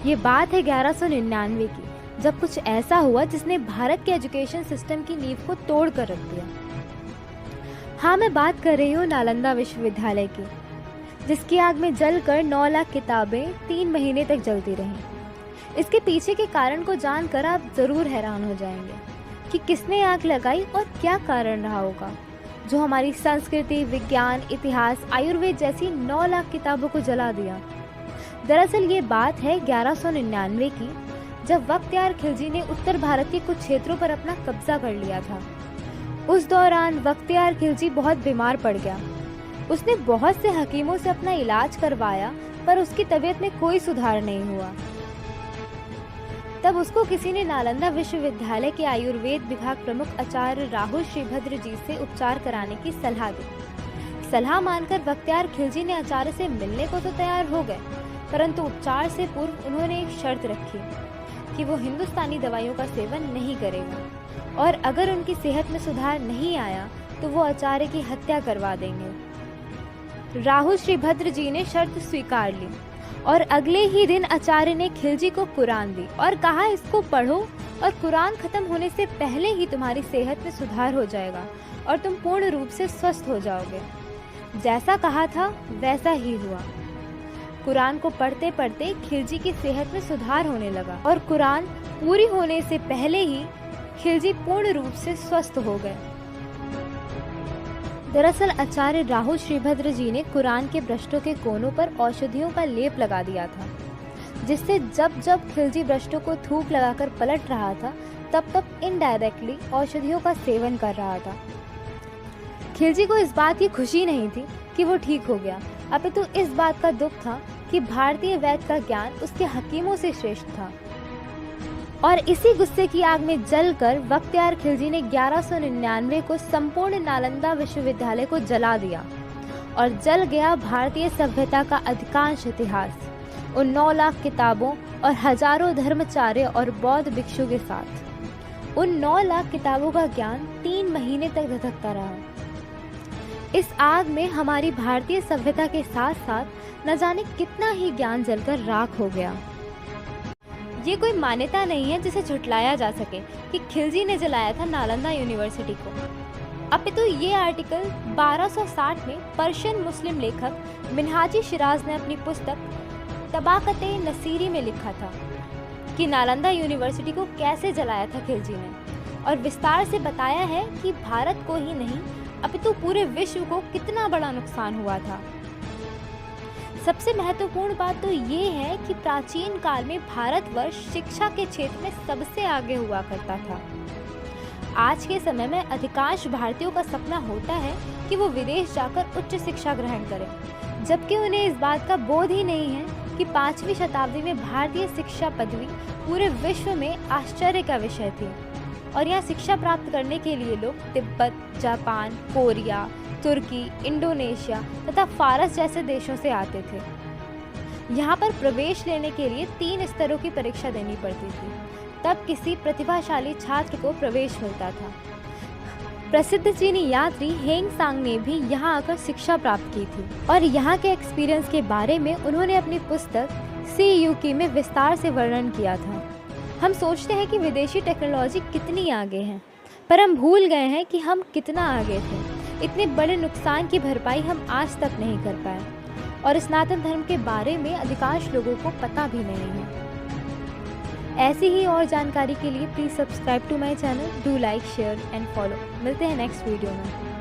ये बात है 1199 की, जब कुछ ऐसा हुआ जिसने भारत के एजुकेशन सिस्टम की नींव को तोड़ कर रख दिया। हाँ, मैं बात कर रही हूँ नालंदा विश्वविद्यालय की, जिसकी आग में जलकर 9 लाख किताबें 3 महीने तक जलती रहीं। इसके पीछे के कारण को जानकर आप ज़रूर हैरान हो जाएंगे कि किसने आग लगाई और क्या कारण रहा होगा जो हमारी संस्कृति, विज्ञान, इतिहास, आयुर्वेद जैसी 9 लाख किताबों को जला दिया। दरअसल ये बात है 1199 की, जब बख्तियार खिलजी ने उत्तर भारत के कुछ क्षेत्रों पर अपना कब्जा कर लिया था। उस दौरान बख्तियार खिलजी बहुत बीमार पड़ गया। उसने बहुत से हकीमों से अपना इलाज करवाया, पर उसकी तबीयत में कोई सुधार नहीं हुआ। तब उसको किसी ने नालंदा विश्वविद्यालय के आयुर्वेद विभाग प्रमुख आचार्य राहुल श्रीभद्र जी से उपचार कराने की सलाह दी। सलाह मानकर बख्तियार खिलजी ने आचार्य से मिलने को तो तैयार हो गए, परंतु उपचार से पूर्व उन्होंने एक शर्त रखी कि वो हिंदुस्तानी दवाइयों का सेवन नहीं करेगा और अगर उनकी सेहत में सुधार नहीं आया तो वो आचार्य की हत्या करवा देंगे। राहुल श्रीभद्र जी ने शर्त स्वीकार ली और अगले ही दिन आचार्य ने खिलजी को कुरान दी और कहा, इसको पढ़ो और कुरान खत्म होने से पहले ही तुम्हारी सेहत में सुधार हो जाएगा और तुम पूर्ण रूप से स्वस्थ हो जाओगे। जैसा कहा था वैसा ही हुआ। कुरान को पढ़ते पढ़ते खिलजी की सेहत में सुधार होने लगा और कुरान पूरी होने से पहले ही खिलजी पूर्ण रूप से स्वस्थ हो गए। दरअसल आचार्य राहुल श्रीभद्र जी ने कुरान के पृष्ठों के कोनों पर औषधियों का लेप लगा दिया था, जिससे जब जब खिलजी पृष्ठों को थूक लगाकर पलट रहा था तब तब इनडायरेक्टली औषधियों का सेवन कर रहा था। खिलजी को इस बात की खुशी नहीं थी कि वो ठीक हो गया, अपितु इस बात का दुख था कि भारतीय वैद्य का ज्ञान उसके हकीमों से श्रेष्ठ था। और इसी गुस्से की आग में जलकर बख्तियार खिलजी ने 1199 को संपूर्ण नालंदा विश्वविद्यालय को जला दिया और जल गया भारतीय सभ्यता का अधिकांश इतिहास, उन 9 लाख किताबों और हजारों धर्माचार्य और बौद्ध भिक्षु के साथ। उन 9 लाख किताबों का ज्ञान 3 महीने तक धधकता रहा। इस आग में हमारी भारतीय सभ्यता के साथ साथ न जाने कितना ही ज्ञान जलकर राख हो गया। ये कोई मान्यता नहीं है जिसे झुटलाया जा सके कि खिलजी ने जलाया था नालंदा यूनिवर्सिटी को, अपितु ये आर्टिकल 1260 में पर्शियन मुस्लिम लेखक मिनहाजी शिराज ने अपनी पुस्तक तबाकते नसीरी में लिखा था कि नालंदा यूनिवर्सिटी को कैसे जलाया था खिलजी ने, और विस्तार से बताया है कि भारत को ही नहीं अपितु पूरे विश्व को कितना बड़ा नुकसान हुआ था। सबसे महत्वपूर्ण बात तो ये है कि प्राचीन काल में भारतवर्ष शिक्षा के क्षेत्र में सबसे आगे हुआ करता था। आज के समय में अधिकांश भारतीयों का सपना होता है कि वो विदेश जाकर उच्च शिक्षा ग्रहण करें, जबकि उन्हें इस बात का बोध ही नहीं है कि 5वीं शताब्दी में भारतीय शिक्षा पदवी पूरे विश्व में आश्चर्य का विषय थी और यहाँ शिक्षा प्राप्त करने के लिए लोग तिब्बत, जापान, कोरिया, तुर्की, इंडोनेशिया तथा फारस जैसे देशों से आते थे। यहाँ पर प्रवेश लेने के लिए 3 स्तरों की परीक्षा देनी पड़ती थी, तब किसी प्रतिभाशाली छात्र को प्रवेश मिलता था। प्रसिद्ध चीनी यात्री हेंग सांग ने भी यहाँ आकर शिक्षा प्राप्त की थी और यहाँ के एक्सपीरियंस के बारे में उन्होंने अपनी पुस्तक CUK में विस्तार से वर्णन किया था। हम सोचते हैं कि विदेशी टेक्नोलॉजी कितनी आगे है, पर हम भूल गए हैं कि हम कितना आगे थे। इतने बड़े नुकसान की भरपाई हम आज तक नहीं कर पाए और सनातन धर्म के बारे में अधिकांश लोगों को पता भी नहीं है। ऐसी ही और जानकारी के लिए please subscribe to my channel, do like, share and follow. मिलते हैं नेक्स्ट वीडियो में।